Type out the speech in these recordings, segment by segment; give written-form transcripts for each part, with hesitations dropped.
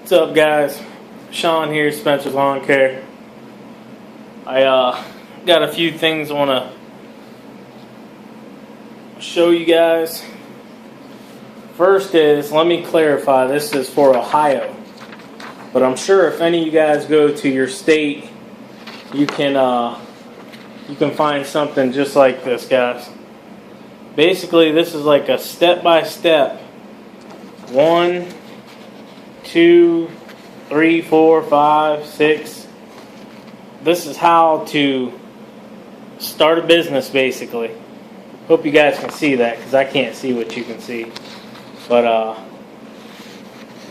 What's up, guys? Sean here, Spencer's Lawn Care. I got a few things I want to show you guys. First is, let me clarify, this is for Ohio. But I'm sure if any of you guys go to your state, you can find something just like this, guys. Basically, this is like a step-by-step 1, 2, 3, 4, 5, 6. This is how to start a business, basically. Hope you guys can see that, because I can't see what you can see. But,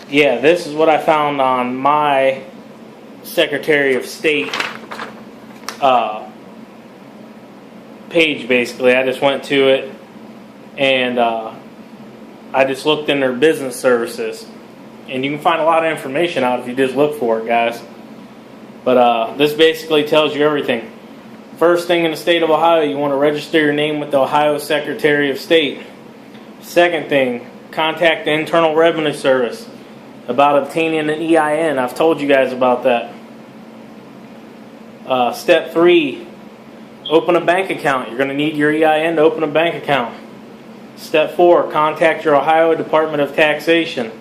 yeah, this is what I found on my Secretary of State page, basically. I just went to it, and I just looked in their business services. And you can find a lot of information out if you just look for it, guys. But this basically tells you everything. First thing in the state of Ohio, you want to register your name with the Ohio Secretary of State. Second thing, contact the Internal Revenue Service about obtaining an EIN. I've told you guys about that. Step 3, open a bank account. You're going to need your EIN to open a bank account. Step 4, contact your Ohio Department of Taxation.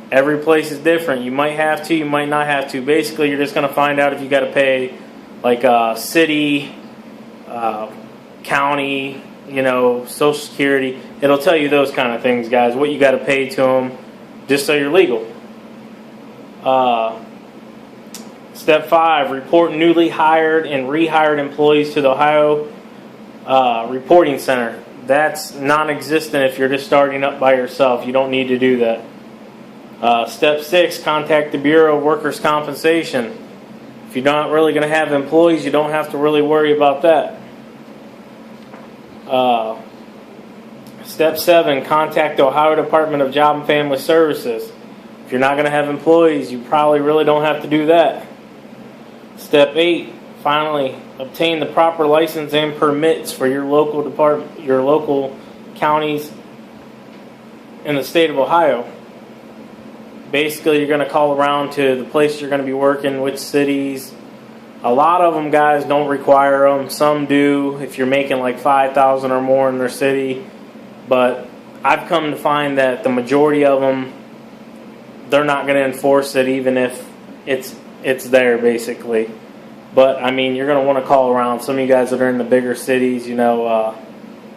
Every place is different. You might have to, you might not have to. Basically, you're just going to find out if you got to pay like city, county, Social Security. It'll tell you those kind of things, guys, what you got to pay to them just so you're legal. Step 5, report newly hired and rehired employees to the Ohio Reporting Center. That's non-existent if you're just starting up by yourself. You don't need to do that. Step 6, contact the Bureau of Workers' Compensation. If you're not really going to have employees, you don't have to really worry about that. Step 7, contact the Ohio Department of Job and Family Services. If you're not going to have employees, you probably really don't have to do that. Step 8, finally, obtain the proper license and permits for your local department, your local counties in the state of Ohio. Basically, you're going to call around to the place you're going to be working, which cities. A lot of them, guys, don't require them. Some do if you're making like $5,000 or more in their city. But I've come to find that the majority of them, they're not going to enforce it even if it's there, basically. But, I mean, you're going to want to call around. Some of you guys that are in the bigger cities, you're going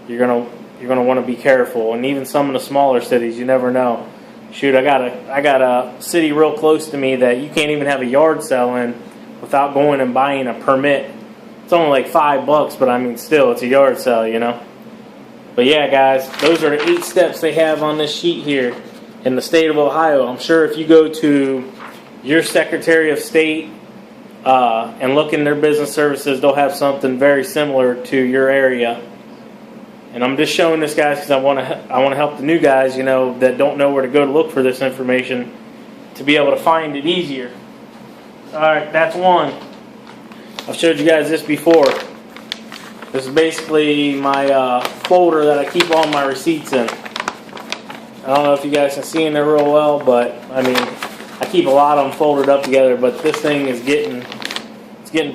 to want to be careful. And even some of the smaller cities, you never know. Shoot, I got a city real close to me that you can't even have a yard sale in without going and buying a permit. It's only like $5, but I mean, still, it's a yard sale, But yeah, guys, those are the 8 steps they have on this sheet here in the state of Ohio. I'm sure if you go to your Secretary of State and look in their business services, they'll have something very similar to your area. And I'm just showing this, guys, because I want to help the new guys, that don't know where to go to look for this information, to be able to find it easier. All right, that's one. I've showed you guys this before. This is basically my folder that I keep all my receipts in. I don't know if you guys can see in there real well, but I mean, I keep a lot of them folded up together. But this thing is getting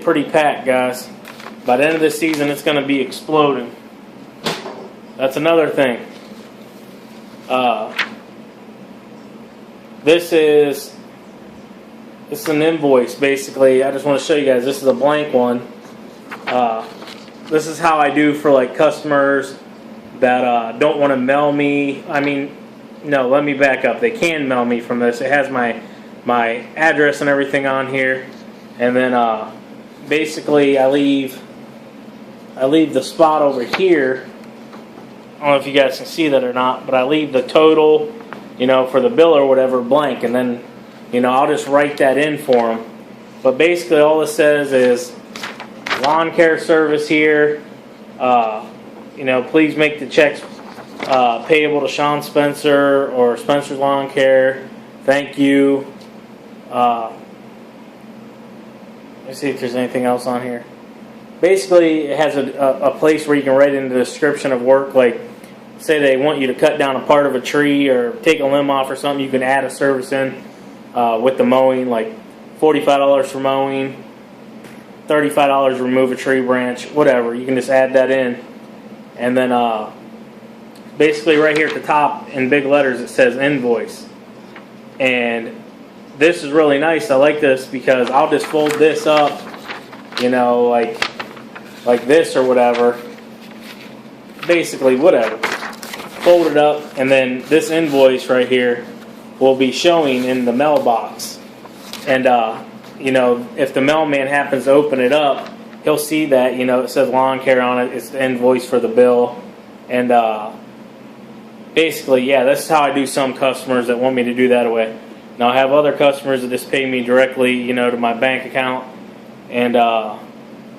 pretty packed, guys. By the end of this season, it's going to be exploding. That's another thing. This is an invoice, basically. I just want to show you guys. This is a blank one. This is how I do for like customers that don't want to mail me. I mean, no, let me back up. They can mail me from this. It has my address and everything on here, and then basically I leave the spot over here. I don't know if you guys can see that or not, but I leave the total, for the bill or whatever blank, and then, I'll just write that in for them. But basically all it says is lawn care service here. Please make the checks payable to Sean Spencer or Spencer's Lawn Care. Thank you. Let me see if there's anything else on here. Basically, it has a place where you can write in the description of work, like say they want you to cut down a part of a tree or take a limb off or something, you can add a service in. with the mowing, like $45 for mowing, $35 remove a tree branch, whatever. You can just add that in. And then basically right here at the top in big letters it says Invoice. And this is really nice. I like this because I'll just fold this up, you know, like this or whatever. Basically, whatever. Fold it up, and then this invoice right here will be showing in the mailbox. And, you know, if the mailman happens to open it up, he'll see that, you know, it says lawn care on it. It's the invoice for the bill. And basically, yeah, that's how I do some customers that want me to do that way. Now, I have other customers that just pay me directly, you know, to my bank account. And,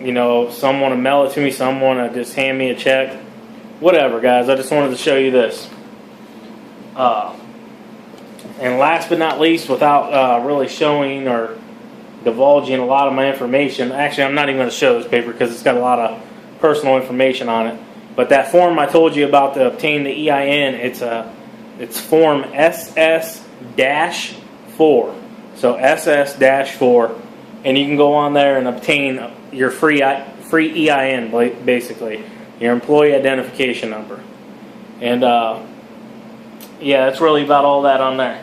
you know, some want to mail it to me, some want to just hand me a check. Whatever, guys. I just wanted to show you this. And last but not least, without really showing or divulging a lot of my information, actually, I'm not even going to show this paper because it's got a lot of personal information on it. But that form I told you about to obtain the EIN, it's form SS-4. So SS-4, and you can go on there and obtain your free EIN, basically, your employee identification number. And yeah, that's really about all that on there.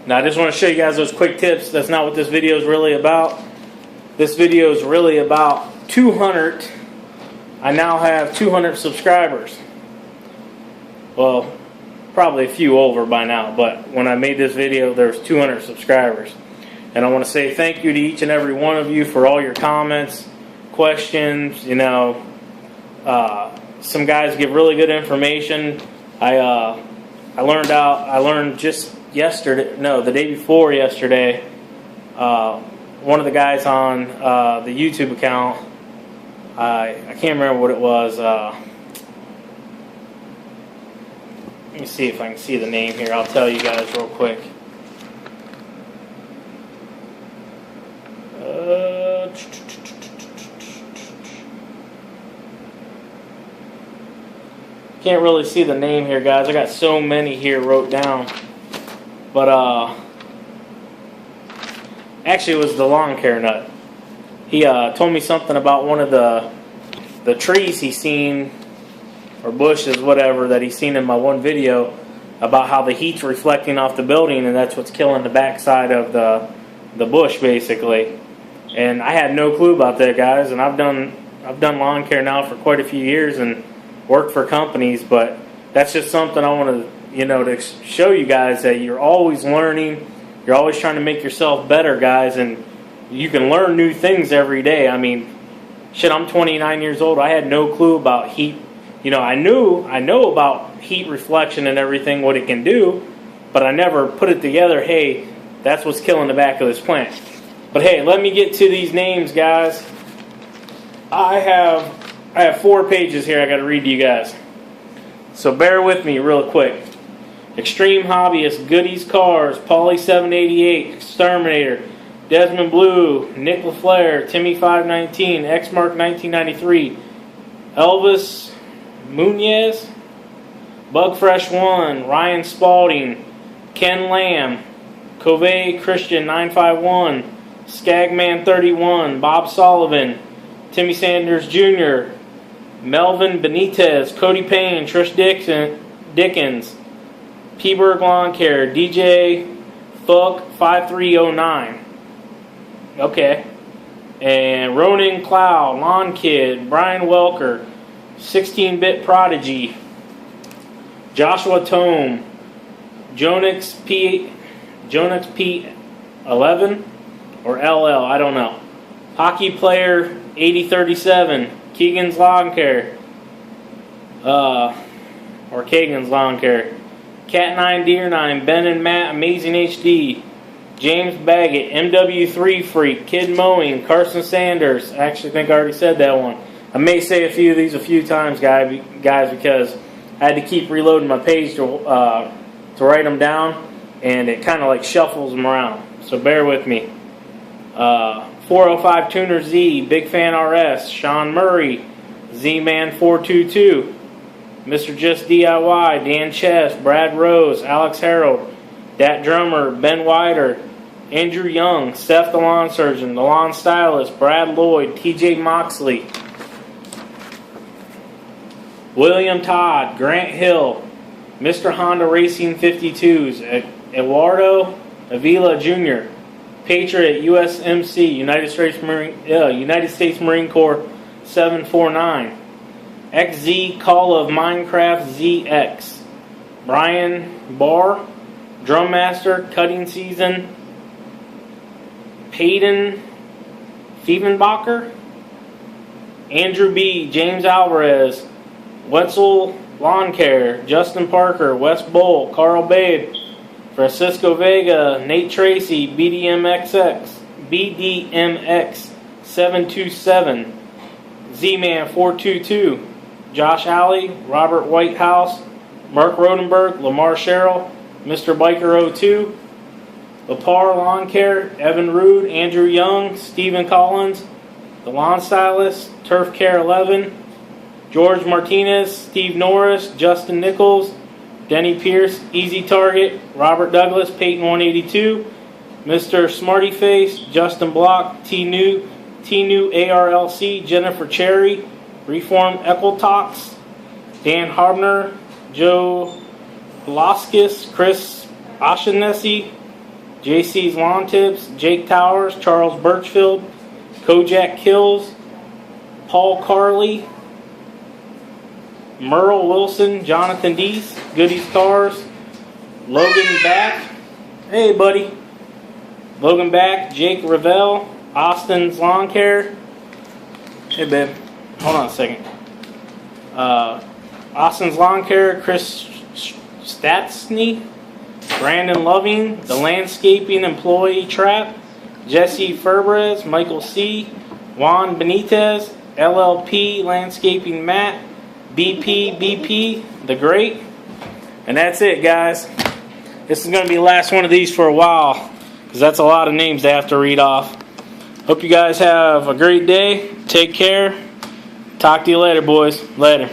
Now, I just want to show you guys those quick tips. That's not what this video is really about. This video is really about 200. I now have 200 subscribers. Well, probably a few over by now, but when I made this video, there was 200 subscribers. And I want to say thank you to each and every one of you for all your comments, questions. You know, some guys give really good information. I learned just yesterday, no, the day before yesterday, one of the guys on the YouTube account, I can't remember what it was. Let me see if I can see the name here. I'll tell you guys real quick. Can't really see the name here, guys. I got so many here wrote down. But actually it was the lawn care nut. He told me something about one of the trees he's seen, or bushes, whatever, that he's seen in my one video, about how the heat's reflecting off the building, and that's what's killing the backside of the bush, basically. And I had no clue about that, guys. And I've done lawn care now for quite a few years and worked for companies, but that's just something I want to, you know, to show you guys that you're always learning. You're always trying to make yourself better, guys, and you can learn new things every day. I mean, shit, I'm 29 years old. I had no clue about heat. You know, I know about heat reflection and everything, what it can do, but I never put it together, hey, that's what's killing the back of this plant. But hey, let me get to these names, guys. I have 4 pages here I got to read to you guys. So bear with me real quick. Extreme Hobbyist, Goodies Cars, Paulie 788, Exterminator, Desmond Blue, Nick LaFleur, Timmy 519, Xmark 1993, Elvis Munez, Bugfresh 1, Ryan Spalding, Ken Lamb, Covey Christian 951, Skagman 31, Bob Sullivan, Timmy Sanders Jr., Melvin Benitez, Cody Payne, Trish Dickens, Peaburg Lawn Care, DJ Fuck 5309. Okay. And Ronan Cloud, Lawn Kid, Brian Welker, 16-Bit Prodigy, Joshua Tome, Jonix P11 or LL, I don't know. Hockey Player 8037, Keegan's Lawn Care, or Kagan's Lawn Care, Cat 9 Deer 9, Ben and Matt Amazing HD, James Baggett, MW3 Freak, Kid Mowing, Carson Sanders. I actually think I already said that one. I may say a few of these a few times, guys, because I had to keep reloading my page to write them down, and it kind of like shuffles them around. So bear with me. 405 Tuner Z, Big Fan RS, Sean Murray, Z-Man 422, Mr. Just DIY, Dan Chess, Brad Rose, Alex Harold, Dat Drummer, Ben Wider, Andrew Young, Steph the lawn surgeon, the lawn stylist, Brad Lloyd, TJ Moxley, William Todd, Grant Hill, Mr. Honda Racing 52s, Eduardo Avila Jr., Patriot USMC, United States Marine Corps 749, XZ Call of Minecraft ZX, Brian Barr, Drum Master, Cutting Season, Peyton Fiebenbacher, Andrew B., James Alvarez, Wetzel Lawn Care, Justin Parker, Wes Bull, Carl Babe, Francisco Vega, Nate Tracy, BDMX 727, Z-Man 422, Josh Alley, Robert Whitehouse, Mark Rodenberg, Lamar Sherrill, Mr. Biker 02, Lepar Lawn Care, Evan Rude, Andrew Young, Stephen Collins, The Lawn Stylist, Turf Care 11, George Martinez, Steve Norris, Justin Nichols, Denny Pierce, Easy Target, Robert Douglas, Peyton 182, Mr. Smarty Face, Justin Block, T New ARLC, Jennifer Cherry, Reform Equitox, Dan Harbner, Joe Bloskis, Chris Oshanesi, JC's Lawn Tips, Jake Towers, Charles Birchfield, Kojak Kills, Paul Carley, Merle Wilson, Jonathan Deese, Goodies Cars, Logan Back, hey buddy, Logan Back, Jake Revell, Austin's Lawn Care, hey babe, hold on a second, Austin's Lawn Care, Chris Statsny, Brandon Loving, The Landscaping Employee Trap, Jesse Ferbrez, Michael C., Juan Benitez, LLP Landscaping Matt, BP, The Great. And that's it, guys. This is going to be the last one of these for a while, because that's a lot of names to have to read off. Hope you guys have a great day. Take care. Talk to you later, boys. Later.